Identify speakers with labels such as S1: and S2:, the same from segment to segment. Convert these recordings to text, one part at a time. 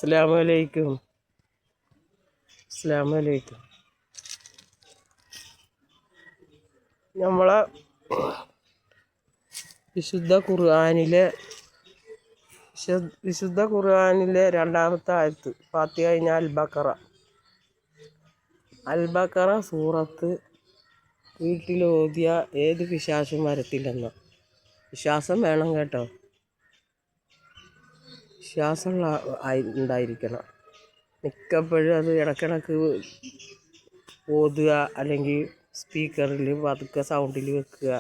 S1: അസ്സലാമലൈക്കും. അസ്സലാമലൈക്കും. നമ്മളെ വിശുദ്ധ ഖുർആനിലെ രണ്ടാമത്തെ ആയത്ത് ഫാത്തിഹ കഴിഞ്ഞാൽ അൽ-ബഖറ സൂറത്ത് വീട്ടിലോതിയ ഏത് പിശാചും വരത്തില്ലെന്ന്. വിശ്വാസം വേണം കേട്ടോ, വിശ്വാസം ഉണ്ടായിരിക്കണം. മിക്കപ്പോഴും അത് ഇടക്കിടക്ക് ഓതുക, അല്ലെങ്കിൽ സ്പീക്കറിൽ പതുക്കെ സൗണ്ടിൽ വെക്കുക,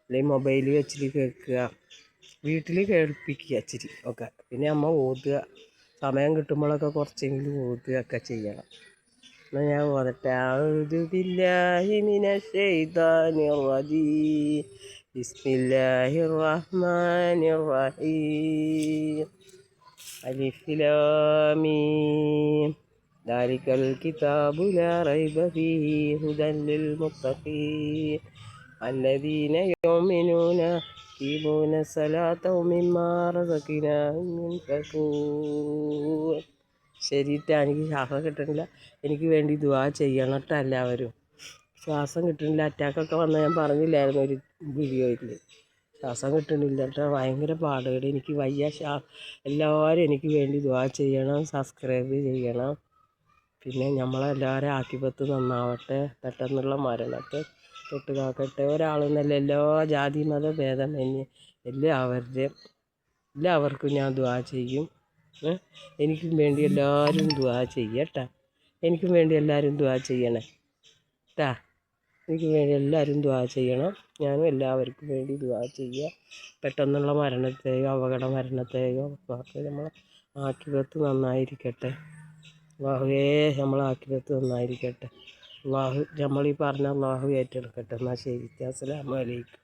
S1: അല്ലെങ്കിൽ മൊബൈൽ വെച്ചിട്ട് കേൾക്കുക, വീട്ടിൽ കേൾപ്പിക്കുക ഇച്ചിരി ഒക്കെ. പിന്നെ അമ്മ ഓതുക, സമയം കിട്ടുമ്പോഴൊക്കെ കുറച്ചെങ്കിലും ഓതുക ഒക്കെ ചെയ്യണം. എന്നാൽ ഞാൻ ഓതട്ടെ. അഊദു ബില്ലാഹി മിനശ് ശൈത്വാനിർ റജീം. ബിസ്മില്ലാഹിർ റഹ്മാനിർ റഹീം. അലിഫ് ലാം മീം. ദാലികൽ കിതാബു ലാ റൈബ ഫീഹി ഹുദൻ ലിൽ മുത്തഖീൻ അല്ലദീന യുഅ്മിനൂന യുഖീമൂന സ്വലാത്ത വമിമ്മാ റസഖ്നാഹും യുൻഫിഖൂൻ. ശരിട്ടാ, എനിക്ക് ശ്വാസം കിട്ടണില്ല. എനിക്ക് വേണ്ടി ദുആ ചെയ്യണം കേട്ടോ എല്ലാവരും. ശ്വാസം കിട്ടണില്ല. അറ്റാക്കൊക്കെ വന്നാൽ ഞാൻ പറഞ്ഞില്ലായിരുന്നു ഒരു വീഡിയോയിൽ. ശ്വാസം കിട്ടണില്ല കേട്ടോ, ഭയങ്കര പാടുകൾ. എനിക്ക് വയ്യ. എല്ലാവരും എനിക്ക് വേണ്ടി ദുആ ചെയ്യണം, സബ്സ്ക്രൈബ് ചെയ്യണം. പിന്നെ നമ്മളെല്ലാവരും ആക്കിപത്ത് നന്നാവട്ടെ, പെട്ടെന്നുള്ള മരണത്തെ തൊട്ട് കാക്കട്ടെ. ഒരാളെന്നല്ല, എല്ലാ ജാതി മത ഭേദമന്യേ എല്ലാവർക്കും ഞാൻ ദുആ ചെയ്യും. എനിക്കും വേണ്ടി എല്ലാവരും ദുആ ചെയ്യട്ടാ. എനിക്കും വേണ്ടി എല്ലാവരും ദുആ ചെയ്യണേ കേട്ടാ. എനിക്ക് വേണ്ടി എല്ലാവരും ദുആ ചെയ്യണം. ഞാനും എല്ലാവർക്കും വേണ്ടി ദുആ ചെയ്യുക. പെട്ടെന്നുള്ള മരണത്തെയോ അപകട മരണത്തെയോ നമ്മളെ ആക്കിപത്ത് നന്നായിരിക്കട്ടെ. അല്ലാഹുവേ, നമ്മളെ ആക്കിപത്ത് നന്നായിരിക്കട്ടെ. അല്ലാഹു നമ്മളീ പറഞ്ഞ അല്ലാഹു ഏറ്റെടുക്കട്ടെ. എന്നാൽ ശരി. അസ്സലാമു അലൈക്കും.